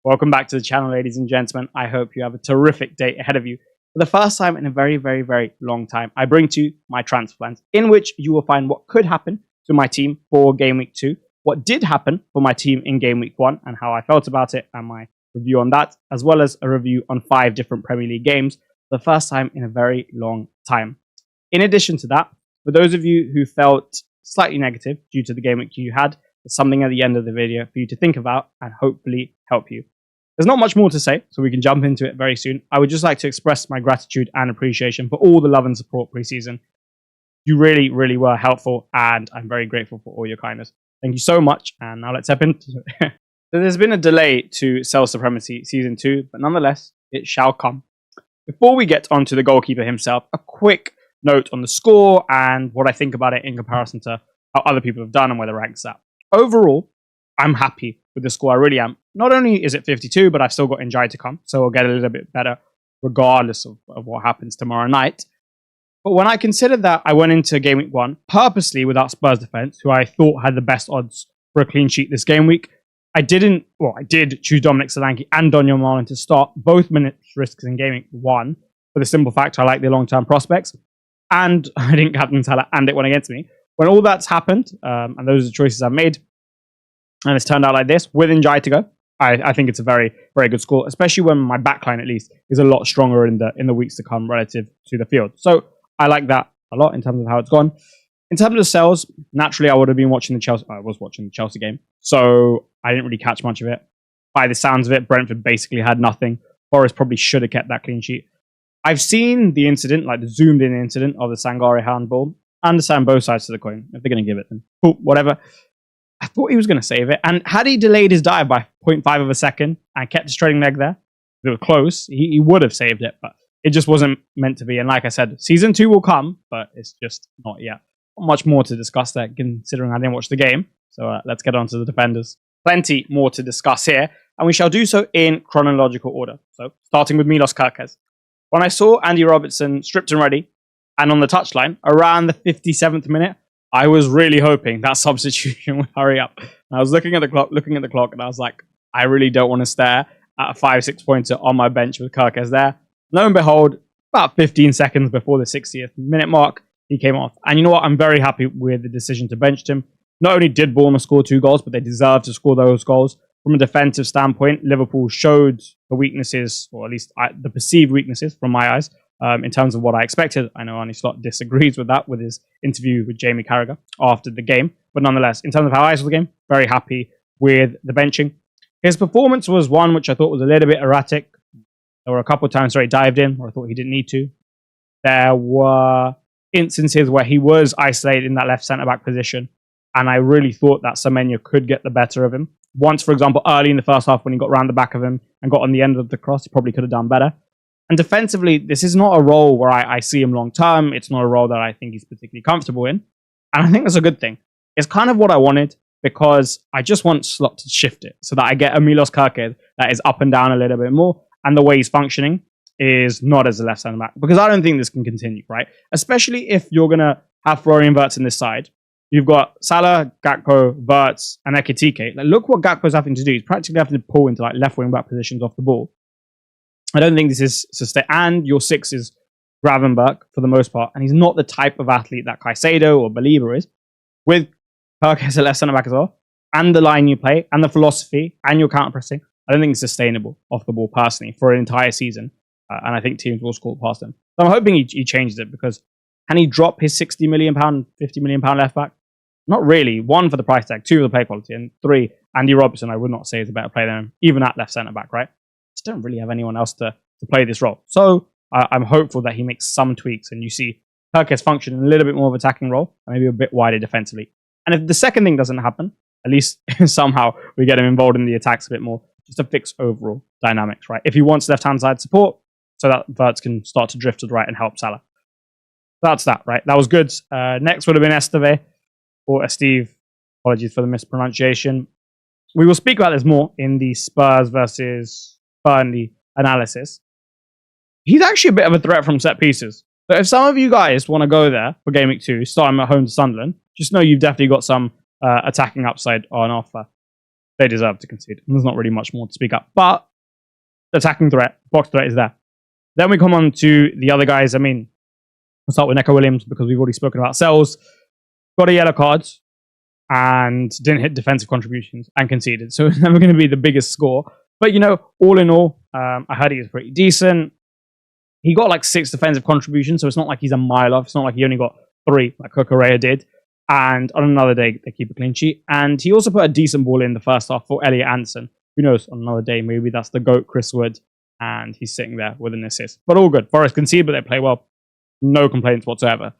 Welcome back to the channel, ladies and gentlemen. I hope you have a terrific day ahead of you. For the first time in a very, very, very long time, I bring to you my transfer plans, in which you will find what could happen to my team for Game Week 2, what did happen for my team in Game Week 1, and how I felt about it, and my review on that, as well as a review on 5 different Premier League games for the first time in a very long time. In addition to that, for those of you who felt slightly negative due to the Game Week 2 you had, there's something at the end of the video for you to think about and hopefully help you. There's not much more to say, so we can jump into it very soon. I would just like to express my gratitude and appreciation for all the love and support pre-season. You really, really were helpful, and I'm very grateful for all your kindness. Thank you so much, and now let's step into it. So there's been a delay to Cell Supremacy Season 2, but nonetheless, it shall come. Before we get onto the goalkeeper himself, a quick note on the score and what I think about it in comparison to how other people have done and where the rank's at. Overall, I'm happy with the score. I really am. Not only is it 52, but I've still got Njai to come, so I'll get a little bit better regardless of what happens tomorrow night. But when I considered that I went into Game Week 1 purposely without Spurs defence, who I thought had the best odds for a clean sheet this game week, I did choose Dominic Solanke and Daniel Marlin to start, both minutes risks in Game Week 1, for the simple fact I like their long-term prospects, and I didn't captain Salah, and it went against me. When all that's happened, and those are the choices I've made, and it's turned out like this, with Njai to go, I think it's a very, very good score, especially when my backline, at least, is a lot stronger in the weeks to come relative to the field. So I like that a lot in terms of how it's gone. In terms of sales, naturally, I would have been watching I was watching the Chelsea game, so I didn't really catch much of it. By the sounds of it, Brentford basically had nothing. Forest probably should have kept that clean sheet. I've seen the incident, like the zoomed-in incident of the Sangare handball. I understand both sides of the coin. If they're going to give it, then cool, whatever. I thought he was going to save it. And had he delayed his dive by 0.5 of a second and kept his trailing leg there, if it was close, he would have saved it. But it just wasn't meant to be. And like I said, Season 2 will come, but it's just not yet. Not much more to discuss there, considering I didn't watch the game. So let's get on to the defenders. Plenty more to discuss here, and we shall do so in chronological order. So starting with Milos Kerkez. When I saw Andy Robertson stripped and ready, and on the touchline, around the 57th minute, I was really hoping that substitution would hurry up. And I was looking at the clock, and I was like, I really don't want to stare at a 5-6 pointer on my bench with Kerkez there. Lo and behold, about 15 seconds before the 60th minute mark, he came off. And you know what? I'm very happy with the decision to bench him. Not only did Bournemouth score 2 goals, but they deserved to score those goals. From a defensive standpoint, Liverpool showed the weaknesses, or at least the perceived weaknesses from my eyes, in terms of what I expected. I know Arne Slot disagrees with that with his interview with Jamie Carragher after the game. But nonetheless, in terms of how I saw the game, very happy with the benching. His performance was one which I thought was a little bit erratic. There were a couple of times where he dived in, where I thought he didn't need to. There were instances where he was isolated in that left centre-back position, and I really thought that Semenyo could get the better of him. Once, for example, early in the first half when he got round the back of him and got on the end of the cross, he probably could have done better. And defensively, this is not a role where I see him long-term. It's not a role that I think he's particularly comfortable in. And I think that's a good thing. It's kind of what I wanted, because I just want Slot to shift it so that I get a Milos Kerkez that is up and down a little bit more, and the way he's functioning is not as a left centre-back. Because I don't think this can continue, right? Especially if you're going to have Florian Wirtz in this side. You've got Salah, Gakpo, Wirtz, and Ekitike. Like, look what Gakpo's having to do. He's practically having to pull into like left wing back positions off the ball. I don't think this is sustained. And your 6 is Gravenberch for the most part, and he's not the type of athlete that Caicedo or Believer is. With Kerkez as a left centre back as well, and the line you play, and the philosophy, and your counter pressing, I don't think it's sustainable off the ball personally for an entire season. And I think teams will score past him. So I'm hoping he changes it, because can he drop his £60 million, £50 million left back? Not really. 1, for the price tag, 2, for the play quality, and 3, Andy Robertson, I would not say is a better player than him, even at left centre-back, right? Just don't really have anyone else to play this role. So I'm hopeful that he makes some tweaks, and you see Kerkez function in a little bit more of an attacking role, and maybe a bit wider defensively. And if the second thing doesn't happen, at least somehow we get him involved in the attacks a bit more, just to fix overall dynamics, right? If he wants left-hand side support, so that Wirtz can start to drift to the right and help Salah. That's that, right? That was good. Next would have been Esteve, or Steve. Apologies for the mispronunciation. We will speak about this more in the Spurs versus Burnley analysis. He's actually a bit of a threat from set pieces. So if some of you guys want to go there for Game Week 2, start him at home to Sunderland, just know you've definitely got some attacking upside on offer. they deserve to concede. There's not really much more to speak up. But the attacking threat, box threat is there. Then we come on to the other guys. I mean, we'll start with Neco Williams because we've already spoken about Sells. Got a yellow card and didn't hit defensive contributions and conceded. So it's never going to be the biggest score. But, you know, all in all, I heard he was pretty decent. He got like 6 defensive contributions, so it's not like he's a mile off. It's not like he only got 3 like Cucurella did. And on another day, they keep a clean sheet. And he also put a decent ball in the first half for Elliot Anderson. Who knows, on another day, maybe that's the GOAT, Chris Wood, and he's sitting there with an assist. But all good. Forest concede, but they play well. No complaints whatsoever.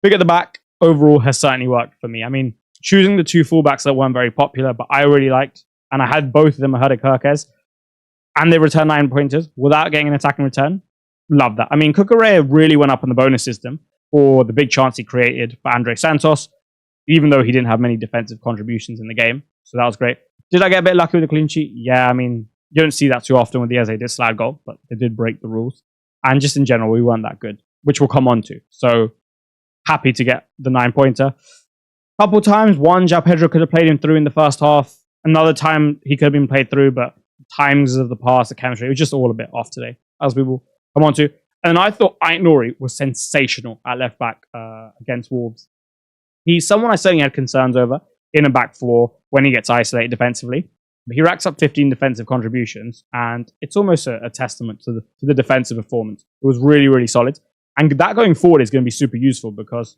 Big at the back, overall, has certainly worked for me. I mean, choosing the 2 fullbacks that weren't very popular, but I really liked, and I had both of them ahead of Kirkes, and they returned 9 pointers without getting an attacking return. Love that. I mean, Cucurella really went up on the bonus system for the big chance he created for Andre Santos, even though he didn't have many defensive contributions in the game. So that was great. Did I get a bit lucky with the clean sheet? Yeah, I mean, you don't see that too often with the Eze Dislad goal, but they did break the rules. And just in general, we weren't that good, which we'll come on to. So happy to get the 9-pointer. Couple times, one, João Pedro could have played him through in the first half. Another time, he could have been played through, but times of the pass, the chemistry, it was just all a bit off today, as we will come on to. And I thought Ait Nouri was sensational at left back against Wolves. He's someone I certainly had concerns over in a back four when he gets isolated defensively. But he racks up 15 defensive contributions, and it's almost a testament to the defensive performance. It was really, really solid. And that going forward is going to be super useful because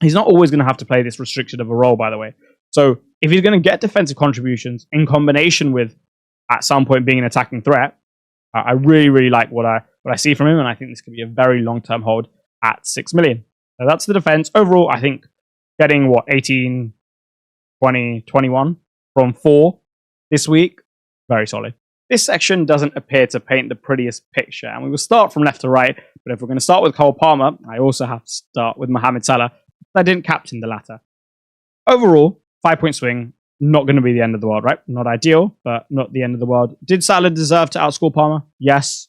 he's not always going to have to play this restricted of a role, by the way. So if he's going to get defensive contributions in combination with, at some point, being an attacking threat, I really, really like what I see from him, and I think this could be a very long-term hold at 6 million. So that's the defense. Overall, I think getting, 18, 20, 21 from 4 this week, very solid. This section doesn't appear to paint the prettiest picture, and we will start from left to right, but if we're going to start with Cole Palmer, I also have to start with Mohamed Salah. I didn't captain the latter. Overall, 5-point swing, not going to be the end of the world, right? Not ideal, but not the end of the world. Did Salah deserve to outscore Palmer? Yes.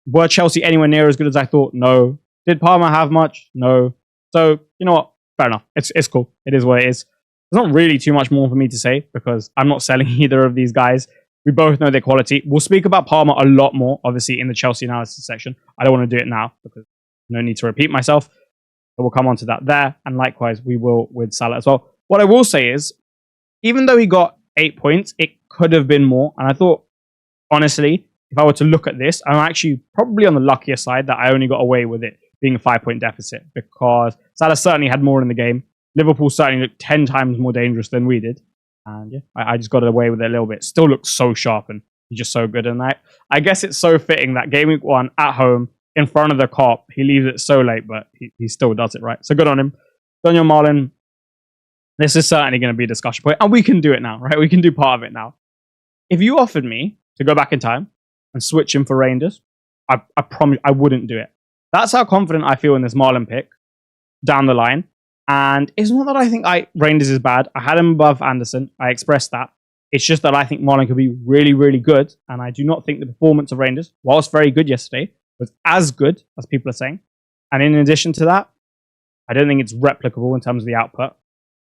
Were Chelsea anywhere near as good as I thought? No. Did Palmer have much? No. So, you know what? Fair enough. It's cool. It is what it is. There's not really too much more for me to say because I'm not selling either of these guys. We both know their quality. We'll speak about Palmer a lot more, obviously, in the Chelsea analysis section. I don't want to do it now because no need to repeat myself. But we'll come on to that there. And likewise, we will with Salah as well. What I will say is, even though he got 8 points, it could have been more. And I thought, honestly, if I were to look at this, I'm actually probably on the luckier side that I only got away with it being a 5-point deficit because Salah certainly had more in the game. Liverpool certainly looked 10 times more dangerous than we did. And yeah, I just got away with it a little bit. Still looks so sharp and he's just so good. And I guess it's so fitting that game week 1 at home in front of the Kop, he leaves it so late, but he still does it, right? So good on him. Daniel Marlin, this is certainly going to be a discussion point. And we can do it now, right? We can do part of it now. If you offered me to go back in time and switch him for Rangers, I promise I wouldn't do it. That's how confident I feel in this Marlin pick down the line. And it's not that I think Rangers is bad. I had him above Anderson. I expressed that. It's just that I think Marlin could be really, really good. And I do not think the performance of Rangers, whilst very good yesterday, was as good as people are saying. And in addition to that, I don't think it's replicable in terms of the output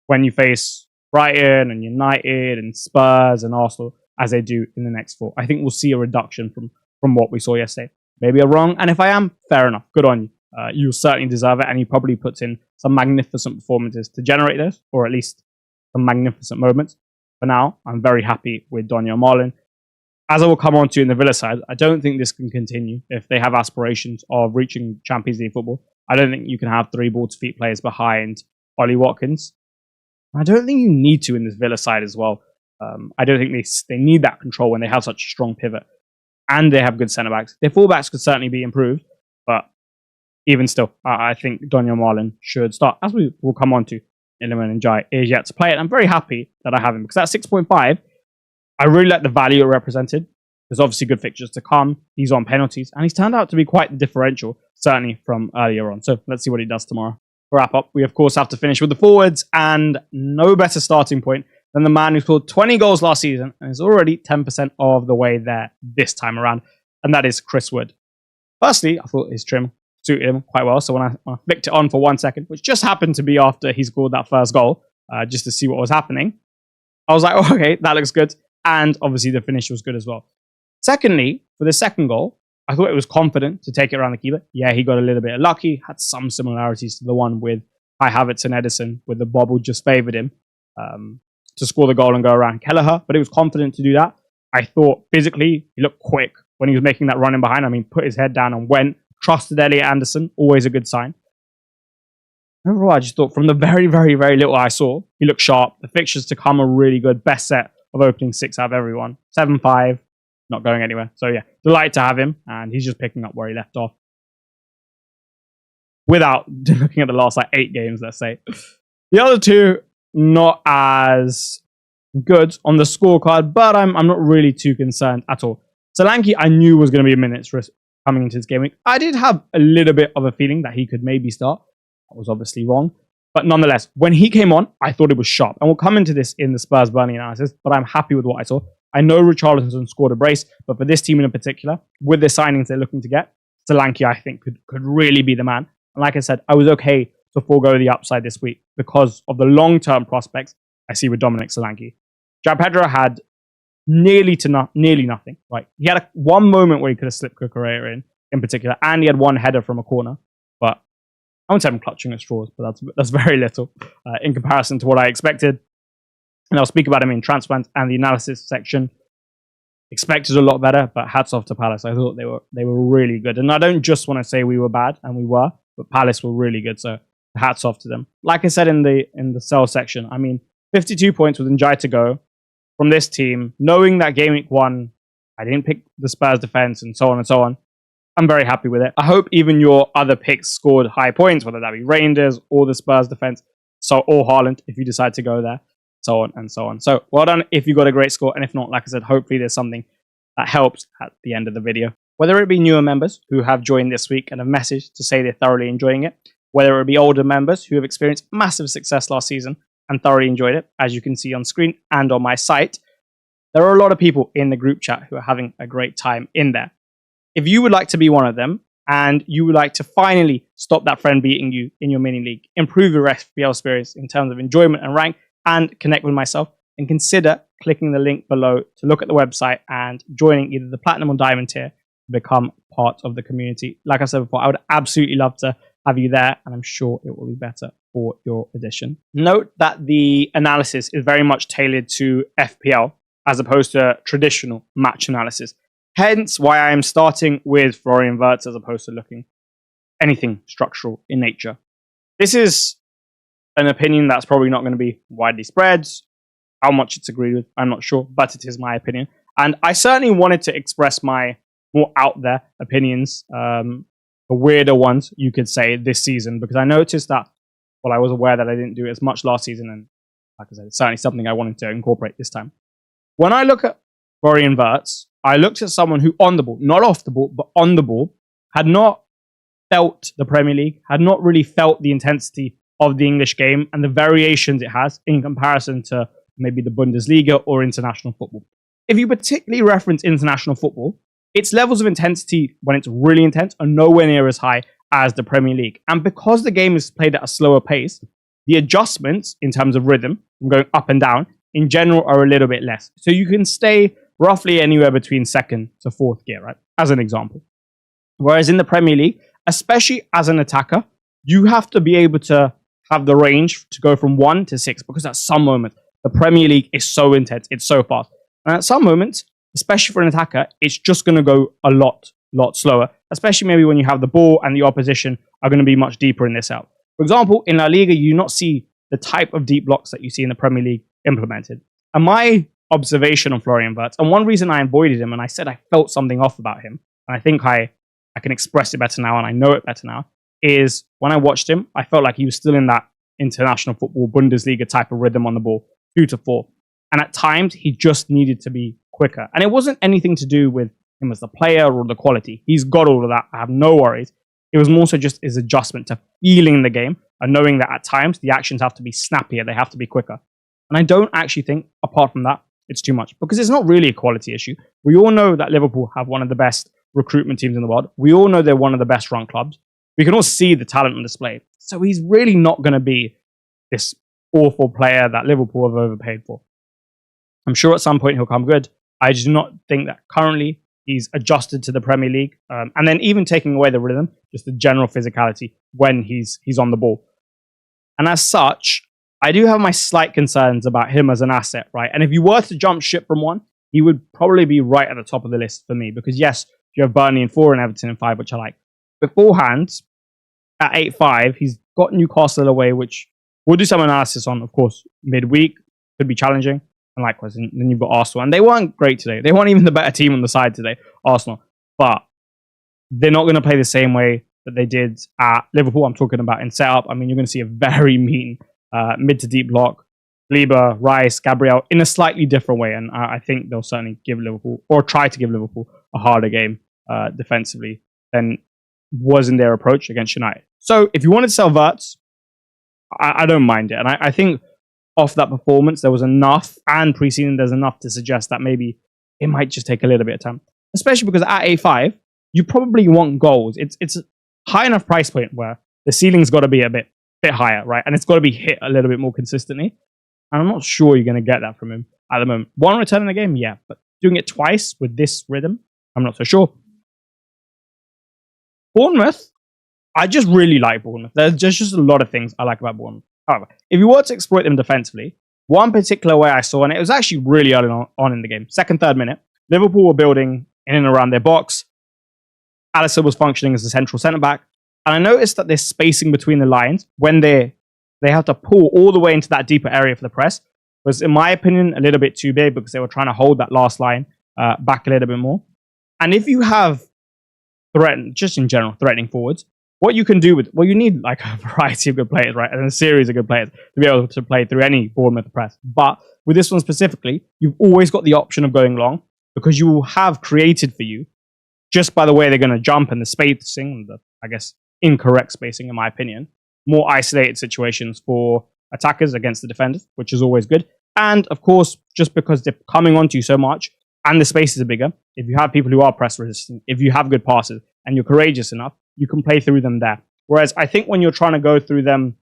when you face Brighton and United and Spurs and Arsenal as they do in the next 4. I think we'll see a reduction from what we saw yesterday. Maybe I'm wrong. And if I am, fair enough. Good on you. You certainly deserve it. And he probably puts in some magnificent performances to generate this, or at least some magnificent moments. For now, I'm very happy with Daniel Marlin. As I will come on to in the Villa side, I don't think this can continue if they have aspirations of reaching Champions League football. I don't think you can have 3 ball-to-feet players behind Ollie Watkins. I don't think you need to in this Villa side as well. I don't think they need that control when they have such a strong pivot. And they have good centre-backs. Their full-backs could certainly be improved, but even still, I think Daniel Marlin should start. As we will come on to, Iliman Ndiaye is yet to play it. I'm very happy that I have him because at 6.5, I really like the value it represented. There's obviously good fixtures to come. He's on penalties, and he's turned out to be quite the differential, certainly from earlier on. So let's see what he does tomorrow. To wrap up, we of course have to finish with the forwards, and no better starting point than the man who scored 20 goals last season and is already 10% of the way there this time around, and that is Chris Wood. Firstly, I thought his trim suited him quite well, so when I flicked it on for 1 second, which just happened to be after he scored that first goal, just to see what was happening, I was like, oh, okay, that looks good. And obviously the finish was good as well. Secondly, for the second goal, I thought it was confident to take it around the keeper. Yeah, he got a little bit lucky, had some similarities to the one with Kai Havertz and Edison, where the bobble just favoured him to score the goal and go around Kelleher, but it was confident to do that. I thought physically, he looked quick when he was making that run in behind. I mean, put his head down and went, trusted Elliot Anderson, always a good sign. Overall, I just thought from the very, very, very little I saw, he looked sharp. The fixtures to come are really good. Best set of opening 6 out of everyone. 7-5, not going anywhere. So yeah, delight to have him, and he's just picking up where he left off. Without looking at the last 8 games, let's say. The other two, not as good on the scorecard, but I'm not really too concerned at all. Solanke, I knew was going to be a minute's risk coming into this game week. I did have a little bit of a feeling that he could maybe start. That was obviously wrong. But nonetheless, when he came on, I thought it was sharp. And we'll come into this in the Spurs-Burnley analysis, but I'm happy with what I saw. I know Richarlison scored a brace, but for this team in particular, with the signings they're looking to get, Solanke, I think, could really be the man. And like I said, I was okay to forego the upside this week because of the long-term prospects I see with Dominic Solanke. João Pedro had nearly nothing. Right? He had one moment where he could have slipped Cucurella in particular, and he had one header from a corner. But I won't say I'm clutching at straws, but that's very little in comparison to what I expected. And I'll speak about him in transplants and the analysis section. Expected a lot better, but hats off to Palace. I thought they were really good. And I don't just want to say we were bad, and we were, but Palace were really good. So hats off to them. Like I said in the sell section, I mean, 52 points with Njai to go from this team, knowing that game week 1, I didn't pick the Spurs defense and so on and so on. I'm very happy with it. I hope even your other picks scored high points, whether that be Rangers or the Spurs defense, or Haaland, if you decide to go there, so on and so on. So well done if you got a great score, and if not, like I said, hopefully there's something that helps at the end of the video. Whether it be newer members who have joined this week and have messaged to say they're thoroughly enjoying it, whether it be older members who have experienced massive success last season and thoroughly enjoyed it, as you can see on screen and on my site, there are a lot of people in the group chat who are having a great time in there. If you would like to be one of them, and you would like to finally stop that friend beating you in your mini league, improve your FPL experience in terms of enjoyment and rank, and connect with myself, then consider clicking the link below to look at the website and joining either the Platinum or Diamond tier to become part of the community. Like I said before, I would absolutely love to have you there, and I'm sure it will be better for your edition. Note that the analysis is very much tailored to FPL as opposed to traditional match analysis. Hence why I am starting with Florian Wirtz as opposed to looking anything structural in nature. This is an opinion that's probably not going to be widely spread. How much it's agreed with, I'm not sure, but it is my opinion. And I certainly wanted to express my more out there opinions, the weirder ones, you could say, this season, because I noticed that, well, I was aware that I didn't do it as much last season, and like I said, it's certainly something I wanted to incorporate this time. When I look at Florian Wirtz, I looked at someone who on the ball, not off the ball, but on the ball, had not felt the Premier League, had not really felt the intensity of the English game and the variations it has in comparison to maybe the Bundesliga or international football. If you particularly reference international football, its levels of intensity when it's really intense are nowhere near as high as the Premier League. And because the game is played at a slower pace, the adjustments in terms of rhythm, from going up and down, in general are a little bit less. So you can stay roughly anywhere between 2nd to 4th gear, right? As an example. Whereas in the Premier League, especially as an attacker, you have to be able to have the range to go from 1 to 6, because at some moments, the Premier League is so intense, it's so fast. And at some moments, especially for an attacker, it's just going to go a lot slower, especially maybe when you have the ball and the opposition are going to be much deeper in this out. For example, in La Liga, you do not see the type of deep blocks that you see in the Premier League implemented. And my observation on Florian Wirtz, and one reason I avoided him, and I said I felt something off about him, and I think I can express it better now, and I know it better now, is when I watched him, I felt like he was still in that international football, Bundesliga type of rhythm on the ball, 2 to 4. And at times, he just needed to be quicker. And it wasn't anything to do with him as the player or the quality. He's got all of that. I have no worries. It was more so just his adjustment to feeling the game and knowing that at times the actions have to be snappier. They have to be quicker. And I don't actually think, apart from that, it's too much, because it's not really a quality issue. We all know that Liverpool have one of the best recruitment teams in the world. We all know they're one of the best run clubs. We can all see the talent on display. So he's really not going to be this awful player that Liverpool have overpaid for. I'm sure at some point he'll come good. I do not think that currently he's adjusted to the Premier League. And then even taking away the rhythm, just the general physicality when he's on the ball. And as such, I do have my slight concerns about him as an asset, right? And if you were to jump ship from one, he would probably be right at the top of the list for me. Because yes, you have Burnley in 4 and Everton in 5, which I like. Beforehand, at 8-5, he's got Newcastle away, which we'll do some analysis on, of course, midweek. Could be challenging. And likewise, and then you've got Arsenal. And they weren't great today. They weren't even the better team on the side today, Arsenal. But they're not going to play the same way that they did at Liverpool. I'm talking about in setup. I mean, you're going to see a very mean mid to deep block. Lieber, Rice, Gabriel in a slightly different way. And I think they'll certainly give Liverpool, or try to give Liverpool, a harder game defensively than was in their approach against United. So if you wanted to sell Wirtz, I don't mind it. And I think off that performance, there was enough, and pre-season, there's enough to suggest that maybe it might just take a little bit of time. Especially because at A5, you probably want goals. It's a high enough price point where the ceiling's got to be a bit higher, right? And it's got to be hit a little bit more consistently. And I'm not sure you're going to get that from him at the moment. One return in the game, yeah. But doing it twice with this rhythm, I'm not so sure. Bournemouth, I just really like Bournemouth. There's just a lot of things I like about Bournemouth. However, if you were to exploit them defensively, one particular way I saw, and it was actually really early on in the game, second, third minute, Liverpool were building in and around their box. Alisson was functioning as a central centre-back. And I noticed that there's spacing between the lines when they have to pull all the way into that deeper area for the press. Was, in my opinion, a little bit too big because they were trying to hold that last line back a little bit more. And if you have just in general, threatening forwards, what you can do with, well, you need like a variety of good players, right? And a series of good players to be able to play through any Bournemouth press. But with this one specifically, you've always got the option of going long because you will have created for you, just by the way they're going to jump and the spacing, the, I guess, incorrect spacing, in my opinion, more isolated situations for attackers against the defenders, which is always good. And of course, just because they're coming onto you so much and the spaces are bigger, if you have people who are press resistant, if you have good passes and you're courageous enough, you can play through them there. Whereas I think when you're trying to go through them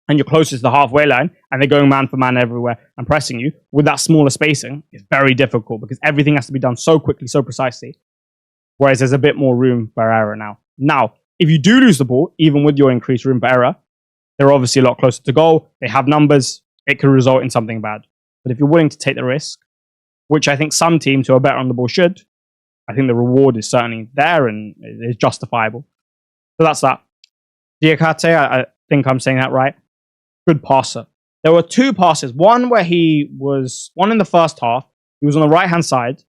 and you're closest to the halfway line and they're going man for man everywhere and pressing you, with that smaller spacing, it's very difficult because everything has to be done so quickly, so precisely. Whereas there's a bit more room for error now. Now, if you do lose the ball, even with your increased room for error, they're obviously a lot closer to goal. They have numbers. It could result in something bad. But if you're willing to take the risk, which I think some teams who are better on the ball should, I think the reward is certainly there and is justifiable. So that's that. Diakate, I think I'm saying that right. Good passer. There were 2 passes. One where one in the first half. He was on the right-hand side.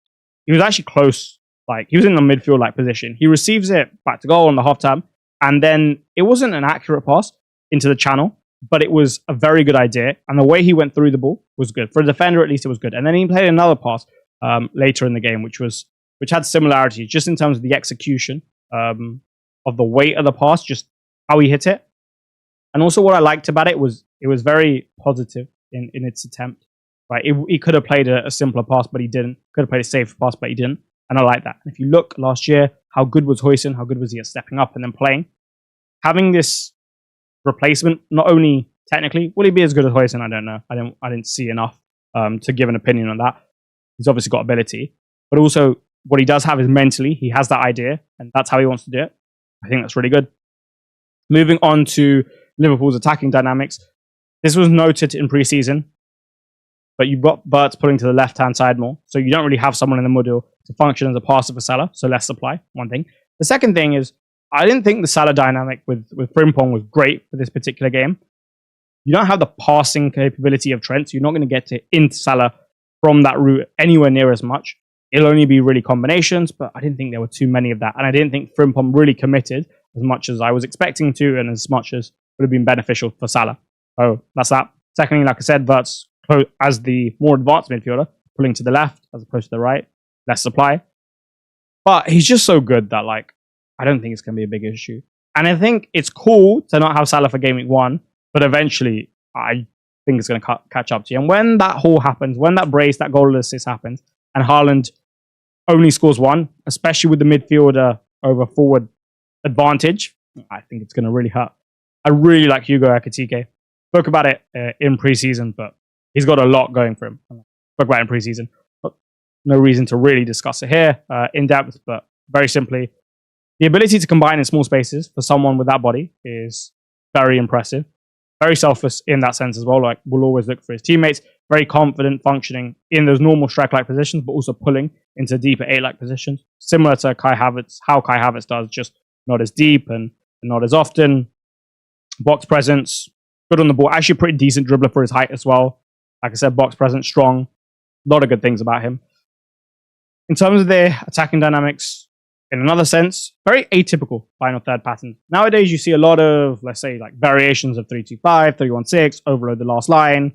He was actually close. Like, he was in the midfield-like position. He receives it back to goal on the half-time. And then it wasn't an accurate pass into the channel, but it was a very good idea. And the way he went through the ball was good. For a defender, at least, it was good. And then he played another pass later in the game, which had similarities just in terms of the execution of the weight of the pass, just how he hit it. And also what I liked about it was very positive in its attempt. Right, he could have played a simpler pass, but he didn't. Could have played a safer pass, but he didn't. And I like that. And if you look last year, how good was Huijsen? How good was he at stepping up and then playing? Having this replacement, not only technically, will he be as good as Huijsen? I don't know. I didn't see enough to give an opinion on that. He's obviously got ability, but also what he does have is mentally, he has that idea, and that's how he wants to do it. I think that's really good. Moving on to Liverpool's attacking dynamics. This was noted in pre-season, but you've got Wirtz pulling to the left-hand side more, so you don't really have someone in the middle to function as a passer for Salah, so less supply, one thing. The second thing is, I didn't think the Salah dynamic with Frimpong was great for this particular game. You don't have the passing capability of Trent, so you're not going to get into Salah from that route anywhere near as much. It'll only be really combinations, but I didn't think there were too many of that. And I didn't think Frimpong really committed as much as I was expecting to and as much as would have been beneficial for Salah. So that's that. Secondly, like I said, Wirtz as the more advanced midfielder, pulling to the left as opposed to the right, less supply. But he's just so good that, like, I don't think it's going to be a big issue. And I think it's cool to not have Salah for Game Week 1, but eventually I think it's going to catch up to you. And when that haul happens, when that brace, that goal assist happens, and Haaland only scores 1, especially with the midfielder over forward advantage, I think it's going to really hurt. I really like Hugo Ekitike. Spoke about it in pre-season, but he's got a lot going for him. Spoke about it in preseason. But no reason to really discuss it here in depth, but very simply, the ability to combine in small spaces for someone with that body is very impressive. Very selfless in that sense as well. Like, will always look for his teammates. Very confident, functioning in those normal strike-like positions, but also pulling into deeper 8-like positions. Similar to Kai Havertz, how Kai Havertz does, just not as deep and not as often. Box presence, good on the ball. Actually, pretty decent dribbler for his height as well. Like I said, box presence, strong. A lot of good things about him. In terms of their attacking dynamics, in another sense, very atypical final third pattern. Nowadays, you see a lot of, let's say, like variations of 3-2-5, 3-1-6, overload the last line,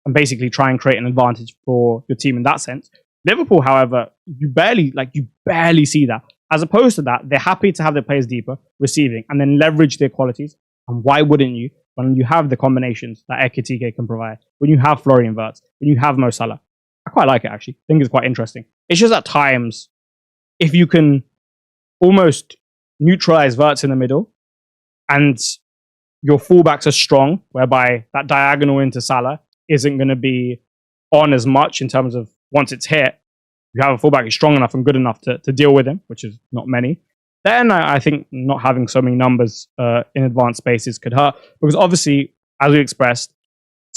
and basically try and create an advantage for your team in that sense. Liverpool, however, you barely see that. As opposed to that, they're happy to have their players deeper, receiving, and then leverage their qualities. And why wouldn't you when you have the combinations that Ekitike can provide, when you have Florian Wirtz, when you have Mo Salah? I quite like it, actually. I think it's quite interesting. It's just at times, if you can almost neutralize Wirtz in the middle and your fullbacks are strong, whereby that diagonal into Salah isn't going to be on as much in terms of once it's hit, you have a fullback who's strong enough and good enough to deal with him, which is not many, then I think not having so many numbers in advanced spaces could hurt. Because obviously, as we expressed,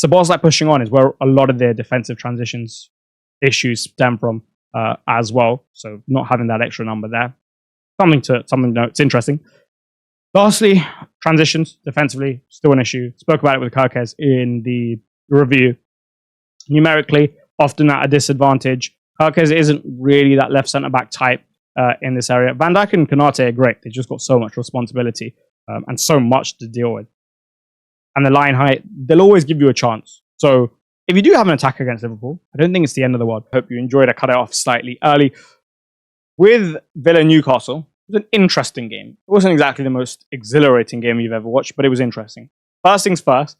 Szoboszlai pushing on is where a lot of their defensive transitions issues stem from. As well, so not having that extra number there, something to note. It's interesting. Lastly, transitions defensively still an issue. Spoke about it with Kirkes in the review. Numerically, often at a disadvantage. Kirkes isn't really that left centre back type in this area. Van Dijk and Konate are great. They've just got so much responsibility and so much to deal with. And the line height, they'll always give you a chance. So if you do have an attack against Liverpool, I don't think it's the end of the world. Hope you enjoyed. I cut it off slightly early. With Villa Newcastle, it was an interesting game. It wasn't exactly the most exhilarating game you've ever watched, but it was interesting. First things first,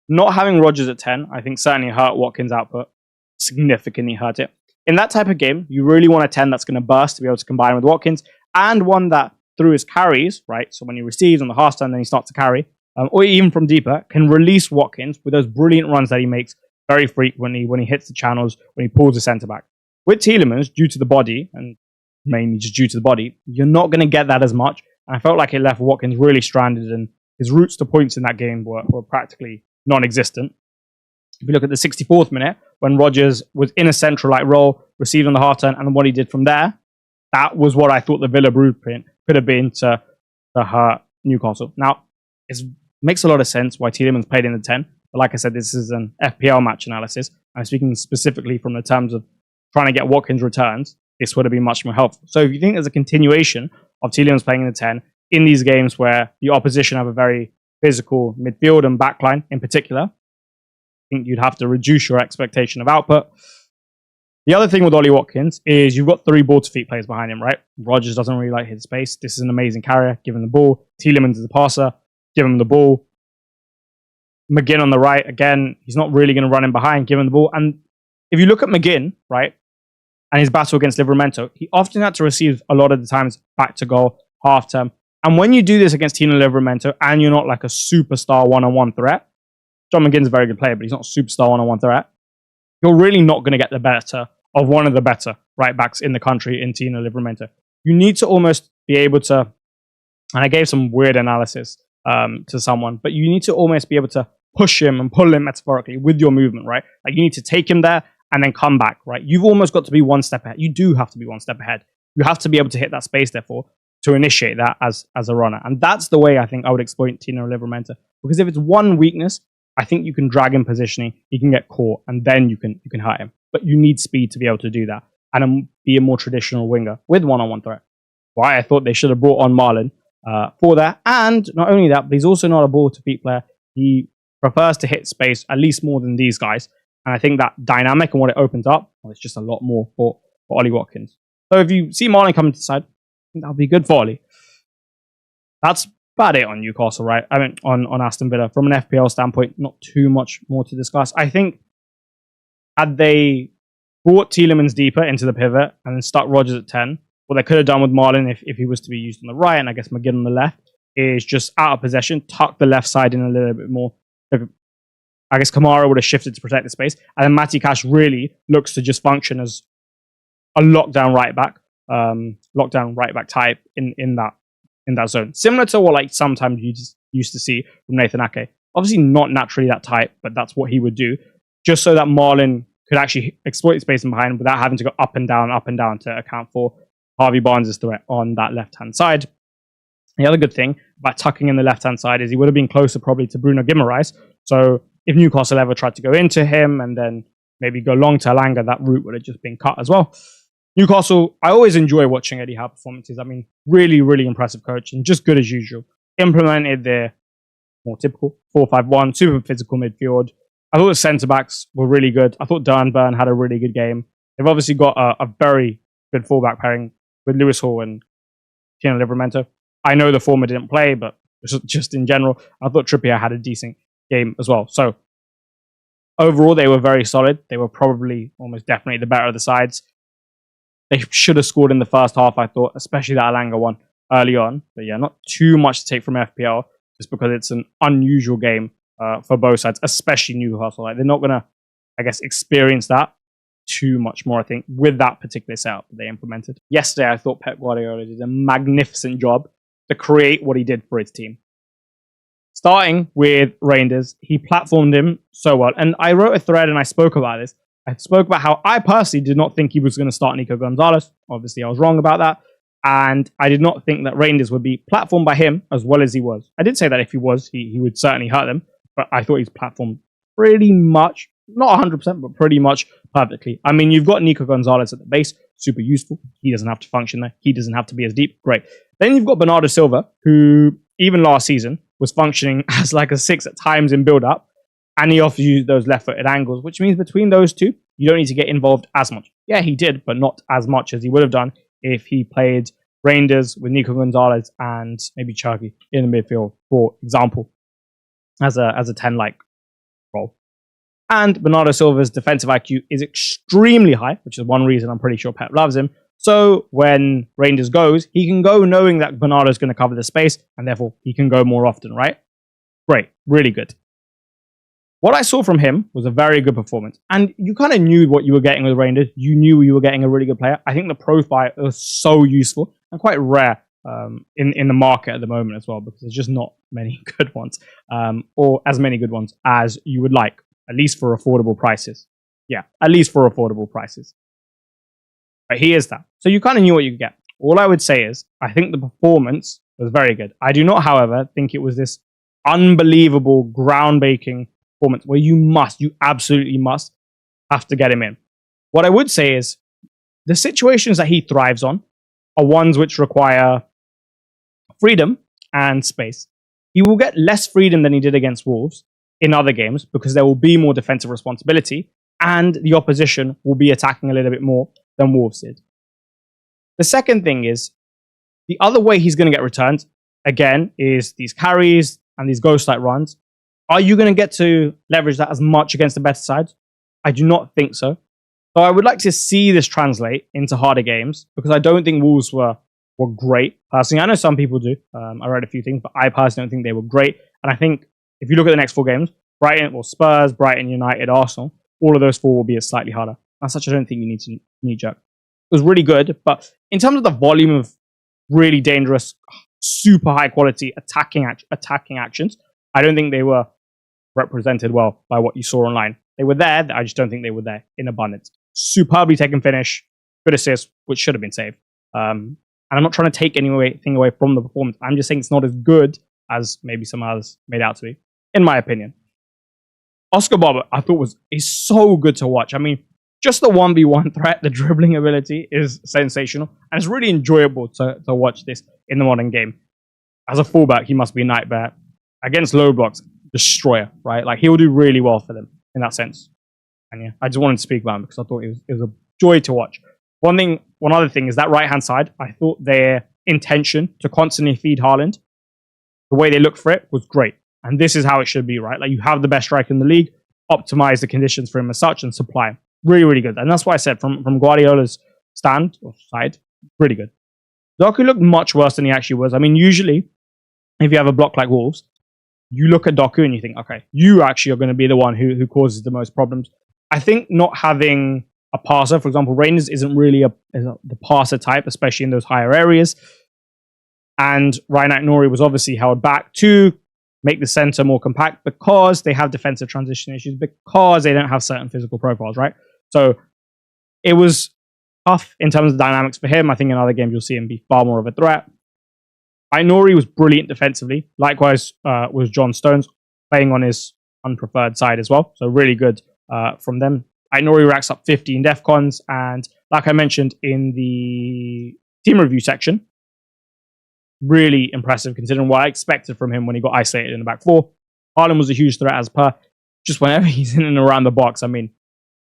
not having Rodgers at 10, I think certainly hurt Watkins' output. Significantly hurt it. In that type of game, you really want a 10 that's going to burst to be able to combine with Watkins, and one that through his carries, right? So when he receives on the half turn, then he starts to carry, or even from deeper, can release Watkins with those brilliant runs that he makes very frequently when he hits the channels, when he pulls the centre-back. With Tielemans, due to the body, and mainly just due to the body, you're not going to get that as much. And I felt like it left Watkins really stranded, and his routes to points in that game were practically non-existent. If you look at the 64th minute, when Rodgers was in a central-like role, received on the half turn, and what he did from there, that was what I thought the Villa blueprint could have been to hurt Newcastle. Now, it makes a lot of sense why Tielemans played in the 10. But like I said, this is an FPL match analysis. I'm speaking specifically from the terms of trying to get Watkins returns. This would have been much more helpful. So if you think there's a continuation of Tielemans playing in the 10 in these games where the opposition have a very physical midfield and backline in particular, I think you'd have to reduce your expectation of output. The other thing with Ollie Watkins is you've got 3 ball-to-feet players behind him, right? Rodgers doesn't really like his space. This is an amazing carrier. Give him the ball. Tielemans is the passer. Give him the ball. McGinn on the right, again, he's not really going to run in behind, give him the ball. And if you look at McGinn, right, and his battle against Livramento, he often had to receive a lot of the times back to goal, half term. And when you do this against Tino Livramento and you're not like a superstar one-on-one threat, John McGinn's a very good player, but he's not a superstar one-on-one threat, you're really not going to get the better of one of the better right backs in the country in Tino Livramento. You need to almost be able to, and I gave some weird analysis to someone, but you need to almost be able to push him and pull him metaphorically with your movement, right? Like you need to take him there and then come back, right? You've almost got to be one step ahead. You do have to be one step ahead. You have to be able to hit that space, therefore, to initiate that as a runner. And that's the way I think I would exploit Tino Livramento. Because if it's one weakness, I think you can drag him positioning, he can get caught, and then you can hurt him. But you need speed to be able to do that and be a more traditional winger with one-on-one threat. Why I thought they should have brought on Marlon for that. And not only that, but he's also not a ball-to-feet player. He prefers to hit space at least more than these guys. And I think that dynamic and what it opens up, well, it's just a lot more for Ollie Watkins. So if you see Marlon coming to the side, I think that'll be good for Ollie. That's about it on Newcastle, right? I mean, on Aston Villa. From an FPL standpoint, not too much more to discuss. I think had they brought Tielemans deeper into the pivot and then stuck Rodgers at 10, what they could have done with Marlon if he was to be used on the right, and I guess McGinn on the left, is just out of possession, tuck the left side in a little bit more. I guess Kamara would have shifted to protect the space. And then Matty Cash really looks to just function as a lockdown right back type in that zone. Similar to what like sometimes you just used to see from Nathan Ake. Obviously not naturally that type, but that's what he would do. Just so that Marlon could actually exploit space in behind without having to go up and down to account for Harvey Barnes' threat on that left-hand side. The other good thing about tucking in the left-hand side is he would have been closer probably to Bruno Guimaraes. So if Newcastle ever tried to go into him and then maybe go long to Alanga, that route would have just been cut as well. Newcastle, I always enjoy watching Eddie Howe performances. I mean, really, really impressive coach and just good as usual. Implemented their more typical 4-5-1, super physical midfield. I thought the centre-backs were really good. I thought Dan Burn had a really good game. They've obviously got a very good fullback pairing with Lewis Hall and Tino Livramento. I know the former didn't play, but just in general, I thought Trippier had a decent game as well. So overall, they were very solid. They were probably almost definitely the better of the sides. They should have scored in the first half, I thought, especially that Alanga one early on. But yeah, not too much to take from FPL, just because it's an unusual game for both sides, especially Newcastle. Like, they're not going to, I guess, experience that too much more, I think, with that particular setup that they implemented. Yesterday, I thought Pep Guardiola did a magnificent job to create what he did for his team. Starting with Reinders, he platformed him so well. And I wrote a thread and I spoke about this. I spoke about how I personally did not think he was going to start Nico Gonzalez. Obviously, I was wrong about that. And I did not think that Reinders would be platformed by him as well as he was. I did say that if he was, he would certainly hurt them. But I thought he's platformed pretty much, not 100%, but pretty much perfectly. I mean, you've got Nico Gonzalez at the base, super useful. He doesn't have to function there. He doesn't have to be as deep. Great. Then you've got Bernardo Silva, who even last season was functioning as like a 6 at times in build-up. And he offers you those left-footed angles, which means between those two, you don't need to get involved as much. Yeah, he did, but not as much as he would have done if he played Reinders with Nico Gonzalez and maybe Cherky in the midfield, for example, as a 10-like role. And Bernardo Silva's defensive IQ is extremely high, which is one reason I'm pretty sure Pep loves him. So when Reinders goes, he can go knowing that Bernardo's going to cover the space, and therefore he can go more often, right? Great, really good. What I saw from him was a very good performance. And you kind of knew what you were getting with Reinders. You knew you were getting a really good player. I think the profile was so useful and quite rare in the market at the moment as well, because there's just not many good ones, or as many good ones as you would like, at least for affordable prices. Yeah, at least for affordable prices. But he is that. So you kind of knew what you could get. All I would say is, I think the performance was very good. I do not, however, think it was this unbelievable, groundbreaking performance where you absolutely must have to get him in. What I would say is, the situations that he thrives on are ones which require freedom and space. He will get less freedom than he did against Wolves in other games because there will be more defensive responsibility and the opposition will be attacking a little bit more than Wolves did. The second thing is, the other way he's going to get returns, again, is these carries and these ghost-like runs. Are you going to get to leverage that as much against the better sides? I do not think so. So I would like to see this translate into harder games, because I don't think Wolves were great. Personally, I know some people do. I read a few things, but I personally don't think they were great. And I think if you look at the next 4 games, Spurs, Brighton, United, Arsenal, all of those 4 will be slightly harder. As such, I don't think you need to knee-jerk. It was really good, but in terms of the volume of really dangerous, super high-quality attacking actions, I don't think they were represented well by what you saw online. They were there, I just don't think they were there in abundance. Superbly taken finish, good assist, which should have been saved. And I'm not trying to take anything away from the performance. I'm just saying it's not as good as maybe some others made out to be, in my opinion. Oscar Bob, I thought is so good to watch. I mean, just the 1v1 threat, the dribbling ability is sensational. And it's really enjoyable to watch this in the modern game. As a fullback, he must be a nightmare. Against low blocks, destroyer, right? Like, he will do really well for them in that sense. And yeah, I just wanted to speak about him because I thought it was a joy to watch. One other thing is that right-hand side, I thought their intention to constantly feed Haaland, the way they looked for it was great. And this is how it should be, right? Like, you have the best striker in the league, optimize the conditions for him as such, and supply him. Really, really good. And that's why I said from Guardiola's stand or side, really good. Doku looked much worse than he actually was. I mean, usually, if you have a block like Wolves, you look at Doku and you think, okay, you actually are going to be the one who causes the most problems. I think not having a passer, for example, Reynolds isn't really the passer type, especially in those higher areas. And Ryan Aït-Nouri was obviously held back to make the center more compact because they have defensive transition issues, because they don't have certain physical profiles, right? So it was tough in terms of dynamics for him. I think in other games you'll see him be far more of a threat. Aït-Nouri was brilliant defensively. Likewise was John Stones, playing on his unpreferred side as well. So really good from them. Aït-Nouri racks up 15 DEFCONs, and like I mentioned in the team review section, really impressive considering what I expected from him when he got isolated in the back four. Haaland was a huge threat as per. Just whenever he's in and around the box, I mean,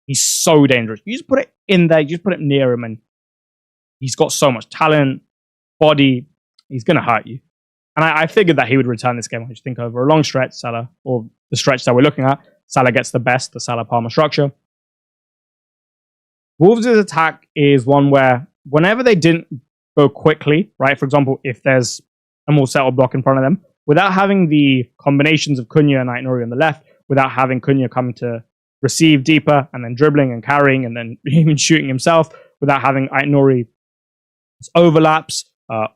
he's so dangerous. You just put it in there, you just put it near him, and he's got so much talent, body, he's going to hurt you. And I figured that he would return this game. I just think over a long stretch, Salah, or the stretch that we're looking at, Salah gets the best, the Salah-Palmer structure. Wolves' attack is one where whenever they didn't go quickly, right? For example, if there's a more settled block in front of them, without having the combinations of Cunha and Aït-Nouri on the left, without having Cunha come to receive deeper and then dribbling and carrying and then even shooting himself, without having Aït-Nouri overlaps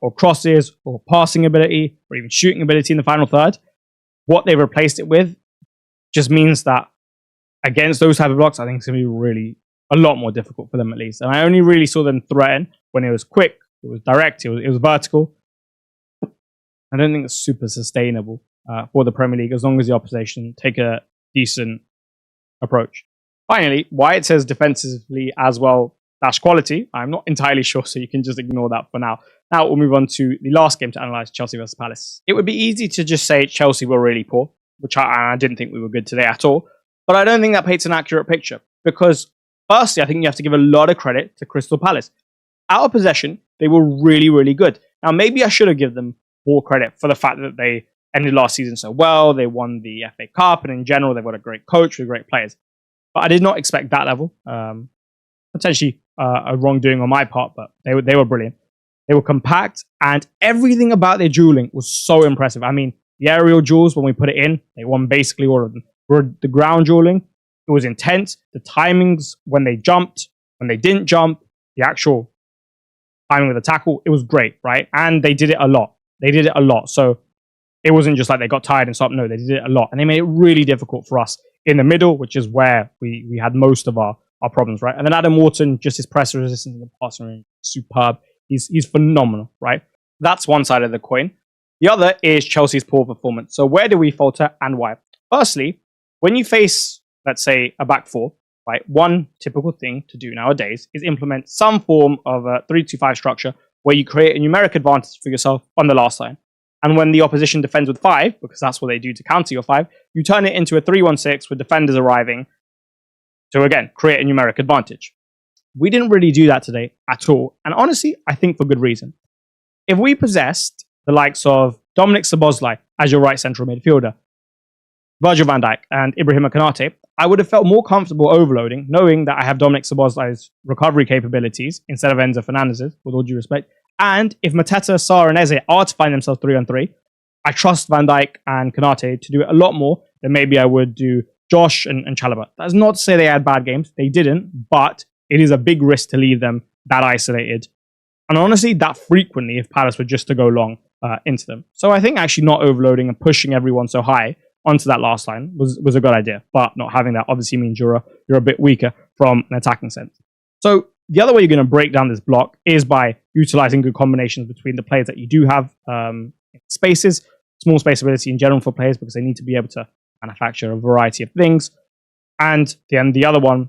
or crosses or passing ability or even shooting ability in the final third, what they've replaced it with just means that against those type of blocks, I think it's going to be really a lot more difficult for them at least. And I only really saw them threaten when it was quick, it was direct, it was vertical. I don't think it's super sustainable for the Premier League as long as the opposition take a decent approach. Finally, why it says defensively as well dash quality, I'm not entirely sure, so you can just ignore that for now. Now we'll move on to the last game to analyse, Chelsea versus Palace. It would be easy to just say Chelsea were really poor, which I didn't think we were good today at all, but I don't think that paints an accurate picture because firstly, I think you have to give a lot of credit to Crystal Palace. Out of possession, they were really, really good. Now, maybe I should have given them more credit for the fact that they ended last season so well. They won the FA Cup, and in general, they've got a great coach with great players. But I did not expect that level. Potentially a wrongdoing on my part, but they were brilliant. They were compact, and everything about their dueling was so impressive. I mean, the aerial duels, when we put it in, they won basically all of them. For the ground dueling, it was intense. The timings, when they jumped, when they didn't jump, the actual timing of the tackle, it was great, right? And they did it a lot. So it wasn't just like they got tired and stopped. No, they did it a lot. And they made it really difficult for us in the middle, which is where we had most of our problems, right? And then Adam Wharton, just his pressure resistance in the passing range, superb. He's phenomenal, right? That's one side of the coin. The other is Chelsea's poor performance. So where do we falter and why? Firstly, when you face, let's say, a back four, right, one typical thing to do nowadays is implement some form of a 3-2-5 structure where you create a numeric advantage for yourself on the last line. And when the opposition defends with 5, because that's what they do to counter your 5, you turn it into a 3-1-6 with defenders arriving to, again, create a numeric advantage. We didn't really do that today at all. And honestly, I think for good reason. If we possessed the likes of Dominic Szoboszlai as your right central midfielder, Virgil van Dijk and Ibrahima Konate, I would have felt more comfortable overloading, knowing that I have Dominic Szoboszlai's recovery capabilities instead of Enzo Fernandez's, with all due respect. And if Mateta, Sarr, and Eze are to find themselves 3-on-3, I trust Van Dijk and Konate to do it a lot more than maybe I would do Josh and Chalobah. That's not to say they had bad games. They didn't, but it is a big risk to leave them that isolated. And honestly, that frequently if Palace were just to go long into them. So I think actually not overloading and pushing everyone so high onto that last line was a good idea. But not having that obviously means you're a bit weaker from an attacking sense. So the other way you're going to break down this block is by utilizing good combinations between the players that you do have spaces, small space ability in general for players because they need to be able to manufacture a variety of things. And then the other one,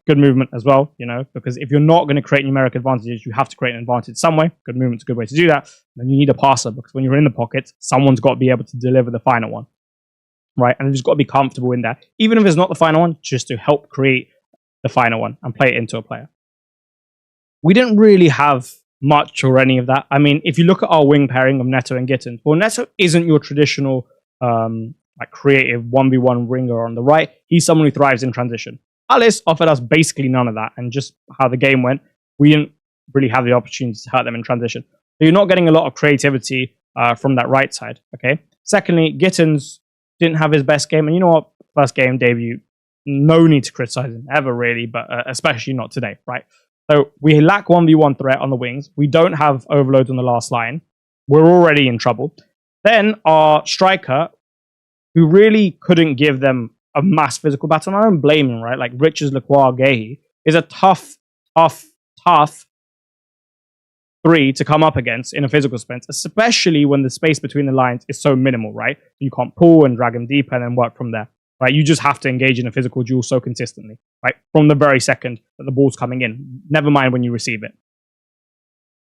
good movement as well, because if you're not going to create numeric advantages, you have to create an advantage some way. Good movement's a good way to do that. Then you need a passer because when you're in the pocket, someone's got to be able to deliver the final one, right? And you've just got to be comfortable in that. Even if it's not the final one, just to help create the final one and play it into a player. We didn't really have much or any of that. I mean, if you look at our wing pairing of Neto and Gittins, well, Neto isn't your traditional creative 1v1 ringer on the right. He's someone who thrives in transition. Palace offered us basically none of that, and just how the game went, we didn't really have the opportunity to hurt them in transition. So you're not getting a lot of creativity from that right side, okay? Secondly, Gittins didn't have his best game. And you know what? First game debut, no need to criticize him ever, really, but especially not today, right? So we lack 1v1 threat on the wings. We don't have overloads on the last line. We're already in trouble. Then our striker, who really couldn't give them a mass physical battle, and I don't blame him, right? Like Richards, Lacroix, Gehi is a tough three to come up against in a physical sense, especially when the space between the lines is so minimal, right? You can't pull and drag him deeper and then work from there, right? You just have to engage in a physical duel so consistently, right? From the very second that the ball's coming in, never mind when you receive it.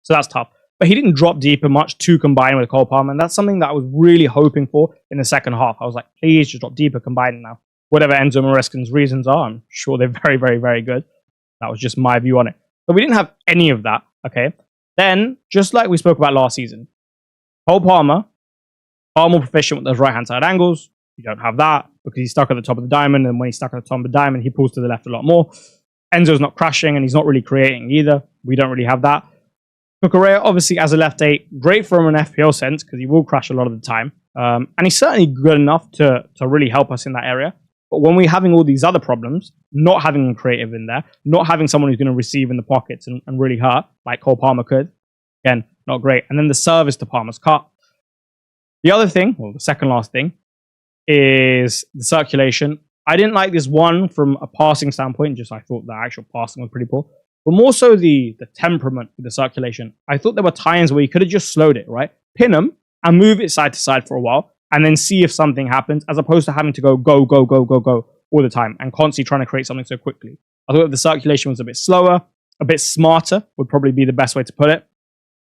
So that's tough. But he didn't drop deeper much to combine with Cole Palmer, and that's something that I was really hoping for in the second half. I was like, please just drop deeper, combine now. Whatever Enzo Maresca's reasons are, I'm sure they're very, very, very good. That was just my view on it. But we didn't have any of that, okay? Then, just like we spoke about last season, Cole Palmer, far more proficient with those right-hand side angles. You don't have that because he's stuck at the top of the diamond, and when he's stuck at the top of the diamond, he pulls to the left a lot more. Enzo's not crashing, and he's not really creating either. We don't really have that. Cucurella, obviously, as a left 8, great from an FPL sense because he will crash a lot of the time. And he's certainly good enough to really help us in that area. But when we're having all these other problems, not having a creative in there, not having someone who's going to receive in the pockets and really hurt, like Cole Palmer could, again, not great. And then the service to Palmer's cut. The other thing, or the second last thing, is the circulation. I didn't like this one from a passing standpoint, just I thought the actual passing was pretty poor. But more so the temperament with the circulation. I thought there were times where you could have just slowed it, right? Pin him and move it side to side for a while, and then see if something happens, as opposed to having to go all the time and constantly trying to create something so quickly. I thought if the circulation was a bit slower, a bit smarter would probably be the best way to put it,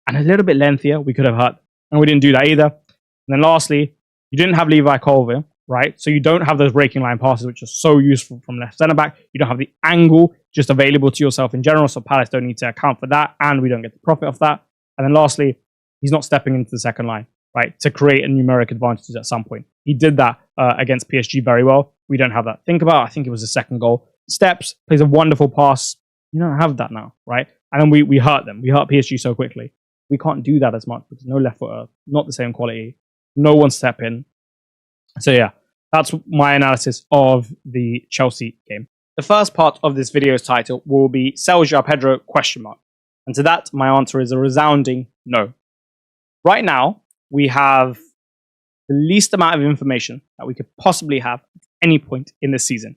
and a little bit lengthier, we could have hurt. And we didn't do that either. And then lastly, you didn't have Levi Colville, right? So you don't have those breaking line passes, which are so useful from left centre back. You don't have the angle just available to yourself in general, so Palace don't need to account for that, and we don't get the profit off that. And then lastly, he's not stepping into the second line, right, to create a numeric advantage at some point. He did that against PSG very well. We don't have that. Think about, I think it was the second goal. Steps, plays a wonderful pass. You don't have that now, right? And then we hurt them. We hurt PSG so quickly. We can't do that as much because no left footer, not the same quality, no one step in. So yeah, that's my analysis of the Chelsea game. The first part of this video's title will be Sell João Pedro ? And to that, my answer is a resounding no. Right now, we have the least amount of information that we could possibly have at any point in this season.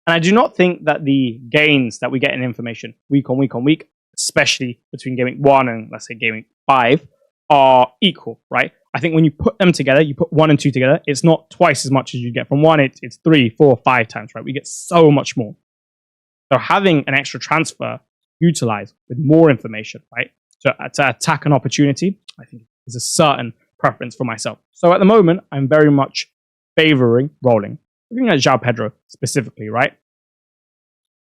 And I do not think that the gains that we get in information week on week, especially between Game Week 1 and, let's say, Game Week 5, are equal, right? I think when you put them together, you put 1 and 2 together, it's not twice as much as you get from 1, it's 3, 4, 5 times, right? We get so much more. So having an extra transfer utilized with more information, right, to attack an opportunity, I think is a certain preference for myself. So at the moment, I'm very much favoring rolling. Looking at João Pedro specifically, right?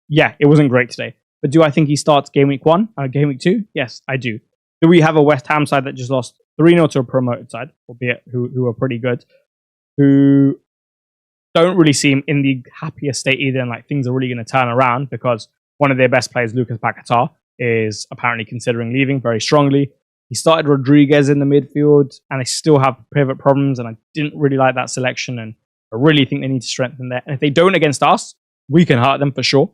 Yeah, it wasn't great today. But do I think he starts Game Week 1 or Game Week 2? Yes, I do. Do we have a West Ham side that just lost 3-0 to a promoted side, albeit who are pretty good, who don't really seem in the happiest state either, and like things are really going to turn around because one of their best players, Lucas Paquetá, is apparently considering leaving very strongly. He started Rodriguez in the midfield, and they still have pivot problems, and I didn't really like that selection, and I really think they need to strengthen that. And if they don't against us, we can hurt them for sure.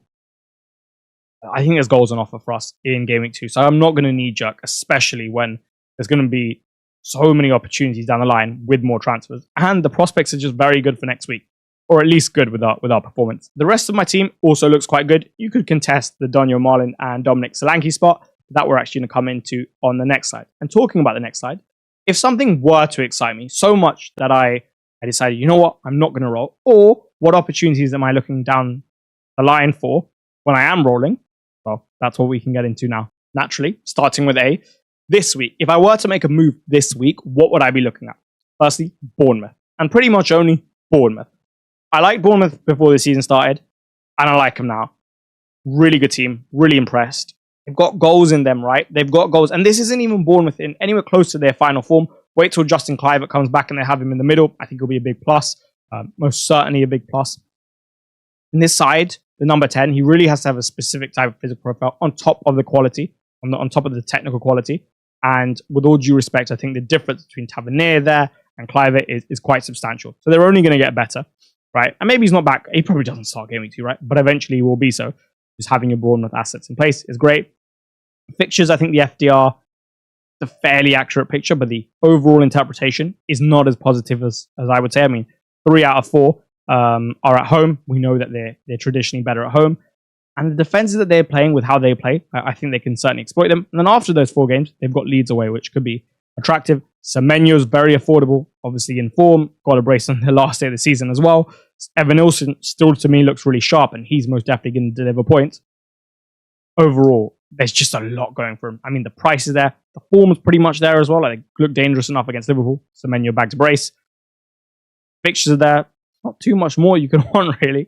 I think there's goals on offer for us in Game Week 2, so I'm not going to knee-jerk, especially when there's going to be so many opportunities down the line with more transfers, and the prospects are just very good for next week, or at least good with our performance. The rest of my team also looks quite good. You could contest the Daniel Marlin and Dominic Solanke spot that we're actually going to come into on the next slide. And talking about the next slide, if something were to excite me so much that I decided, you know what, I'm not going to roll, or what opportunities am I looking down the line for when I am rolling, well, that's what we can get into now. Naturally, starting with A, this week, if I were to make a move this week, what would I be looking at? Firstly, Bournemouth, and pretty much only Bournemouth. I liked Bournemouth before the season started, and I like them now. Really good team, really impressed. They've got goals in them, right? They've got goals, and this isn't even Bournemouth in anywhere close to their final form. Wait till Justin Kluivert comes back and they have him in the middle. I think it'll be a big plus, most certainly a big plus. In this side, the number 10, he really has to have a specific type of physical profile on top of the quality, on top of the technical quality. And with all due respect, I think the difference between Tavernier there and Clive is quite substantial. So they're only going to get better, right? And maybe he's not back. He probably doesn't start game week 2, right? But eventually he will be so. Just having your Bournemouth assets in place is great. Fixtures, I think the FDR, the fairly accurate picture, but the overall interpretation is not as positive as I would say. I mean, 3 out of 4 are at home. We know that they're traditionally better at home. And the defenses that they're playing with how they play, I think they can certainly exploit them. And then after those 4 games, they've got Leeds away, which could be attractive. Semenyo's very affordable, obviously in form. Got a brace on the last day of the season as well. Evan Nilsson still, to me, looks really sharp, and he's most definitely going to deliver points. Overall, there's just a lot going for him. I mean, the price is there. The form is pretty much there as well. Like, they look dangerous enough against Liverpool. Semenyo back to brace. Fixtures are there. Not too much more you can want, really.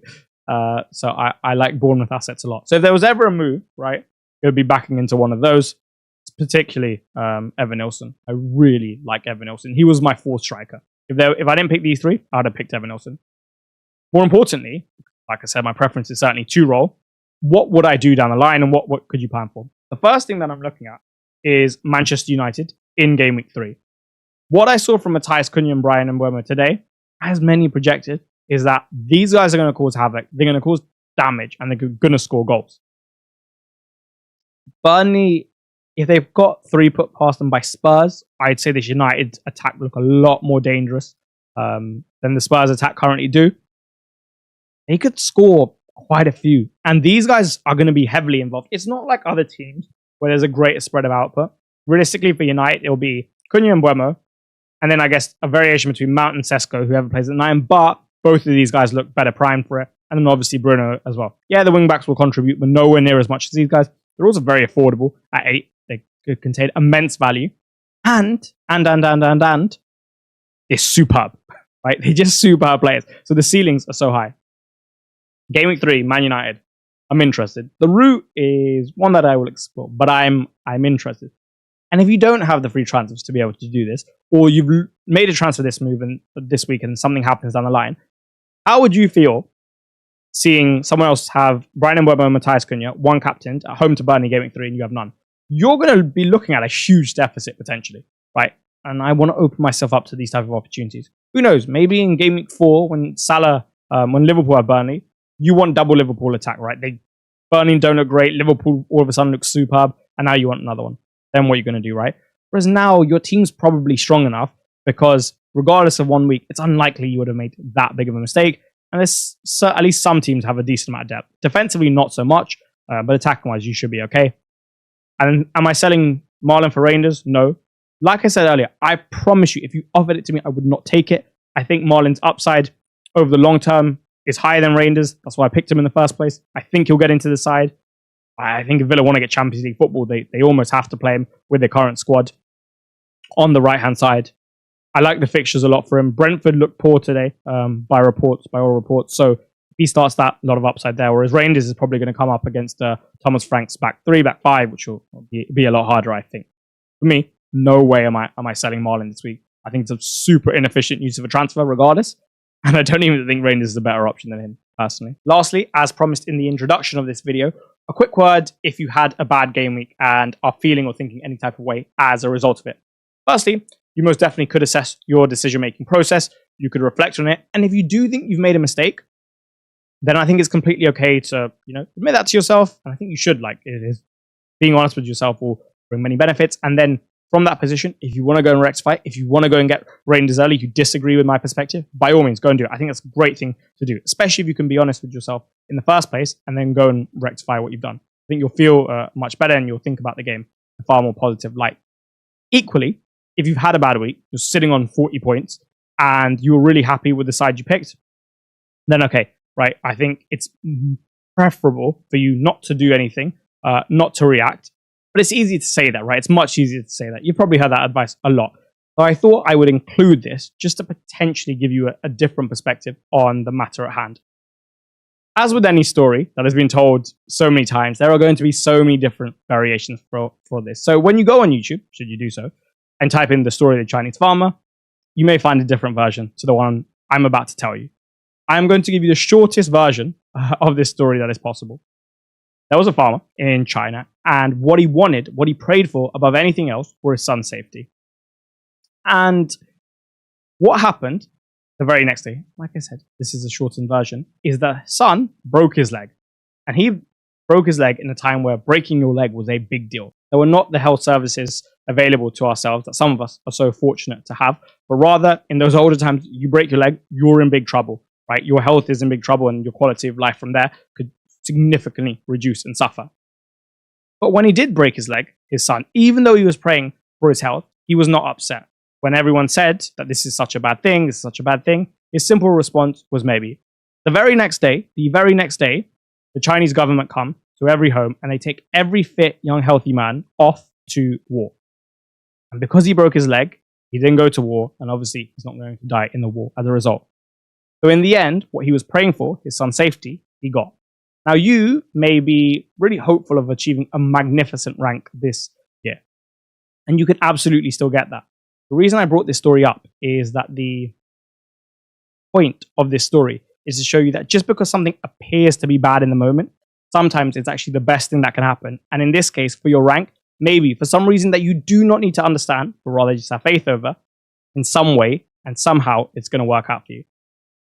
So I like Bournemouth assets a lot. So if there was ever a move, right, it would be backing into one of those, particularly Evan Nilsson. I really like Evan Nilsson. He was my 4th striker. If I didn't pick these 3, I'd have picked Evan Nilsson. More importantly, like I said, my preference is certainly 2-roll. What would I do down the line, and what could you plan for? The first thing that I'm looking at is Manchester United in game week 3. What I saw from Matthias Cunha and Brian Mbeumo today, as many projected, is that these guys are going to cause havoc. They're going to cause damage, and they're going to score goals. Burnley, if they've got 3 put past them by Spurs, I'd say this United attack look a lot more dangerous than the Spurs attack currently do. They could score quite a few. And these guys are going to be heavily involved. It's not like other teams where there's a greater spread of output. Realistically, for United, it'll be Cunha and Mbeumo, and then I guess a variation between Mount and Sesko, whoever plays at 9, but both of these guys look better primed for it. And then obviously Bruno as well. Yeah, the wing-backs will contribute, but nowhere near as much as these guys. They're also very affordable at 8. They could contain immense value. And they're superb, right? They're just superb players. So the ceilings are so high. Game week 3, Man United. I'm interested. The route is one that I will explore, but I'm interested. And if you don't have the free transfers to be able to do this, or you've made a transfer this week and something happens down the line, how would you feel seeing someone else have Brian Mbeumo and Matthias Cunha, one captained, at home to Burnley game week 3, and you have none? You're going to be looking at a huge deficit potentially, right? And I want to open myself up to these type of opportunities. Who knows? Maybe in game week 4, when Liverpool have Burnley, you want double Liverpool attack, right? Burnley don't look great. Liverpool all of a sudden looks superb, and now you want another one. Then what are you going to do, right? Whereas now your team's probably strong enough because regardless of 1 week, it's unlikely you would have made that big of a mistake. And there's at least some teams have a decent amount of depth. Defensively, not so much, but attacking-wise, you should be okay. And am I selling Marlon for Rangers? No. Like I said earlier, I promise you, if you offered it to me, I would not take it. I think Marlon's upside over the long term is higher than Rangers. That's why I picked him in the first place. I think he'll get into the side. I think if Villa want to get Champions League football, they almost have to play him with their current squad on the right-hand side. I like the fixtures a lot for him. Brentford looked poor today by all reports. So if he starts that, a lot of upside there. Whereas Rangers is probably going to come up against Thomas Frank's back 3, back 5, which will be a lot harder, I think. For me, no way am I selling Marlon this week. I think it's a super inefficient use of a transfer regardless. And I don't even think Rangers is a better option than him, personally. Lastly, as promised in the introduction of this video, a quick word if you had a bad game week and are feeling or thinking any type of way as a result of it. Firstly, you most definitely could assess your decision-making process. You could reflect on it. And if you do think you've made a mistake, then I think it's completely okay to, admit that to yourself. And I think you should, it is. Being honest with yourself will bring many benefits. And then from that position, if you want to go and rectify, if you want to go and get Rangers early, you disagree with my perspective, by all means, go and do it. I think that's a great thing to do, especially if you can be honest with yourself in the first place and then go and rectify what you've done. I think you'll feel much better and you'll think about the game in a far more positive light. Equally, if you've had a bad week, you're sitting on 40 points and you were really happy with the side you picked, then okay, right, I think it's preferable for you not to do anything, not to react. But it's easy to say that, right? It's much easier to say that. You've probably heard that advice a lot. So I thought I would include this just to potentially give you a different perspective on the matter at hand. As with any story that has been told so many times, there are going to be so many different variations for this. So when you go on YouTube, should you do so, and type in the story of the Chinese farmer, you may find a different version to the one I'm about to tell you. I'm going to give you the shortest version of this story that is possible. There was a farmer in China, and what he prayed for above anything else, were his son's safety. And What happened the very next day, like I said, this is a shortened version, is that son broke his leg. And he broke his leg in a time where breaking your leg was a big deal. There were not the health services available to ourselves that some of us are so fortunate to have, but rather in those older times, you break your leg, you're in big trouble, right? Your health is in big trouble and your quality of life from there could significantly reduce and suffer. But when he did break his leg, his son, even though he was praying for his health, he was not upset. When everyone said that this is such a bad thing, this is such a bad thing, his simple response was maybe. The very next day, the Chinese government come to every home and they take every fit, young, healthy man off to war. And because he broke his leg, he didn't go to war, and obviously he's not going to die in the war as a result. So in the end, what he was praying for, his son's safety, he got. Now you may be really hopeful of achieving a magnificent rank this year, and you can absolutely still get that. The reason I brought this story up is that the point of this story is to show you that just because something appears to be bad in the moment, sometimes it's actually the best thing that can happen. And in this case, for your rank, maybe for some reason that you do not need to understand, but rather just have faith over, in some way and somehow it's going to work out for you.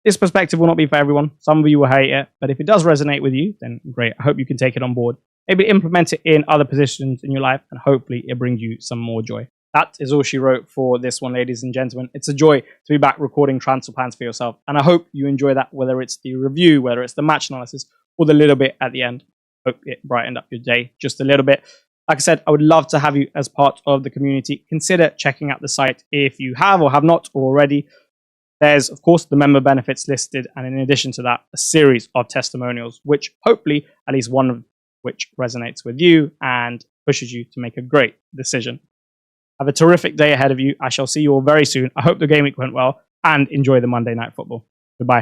This perspective will not be for everyone. Some of you will hate it, but if it does resonate with you, then great. I hope you can take it on board. Maybe implement it in other positions in your life, and hopefully it brings you some more joy. That is all she wrote for this one, ladies and gentlemen. It's a joy to be back recording transfer plans for yourself, and I hope you enjoy that, whether it's the review, whether it's the match analysis, or the little bit at the end. Hope it brightened up your day just a little bit. Like I said, I would love to have you as part of the community. Consider checking out the site if you have or have not already. There's, of course, the member benefits listed, and in addition to that, a series of testimonials, which hopefully at least one of which resonates with you and pushes you to make a great decision. Have a terrific day ahead of you. I shall see you all very soon. I hope the game week went well, and enjoy the Monday Night Football. Goodbye.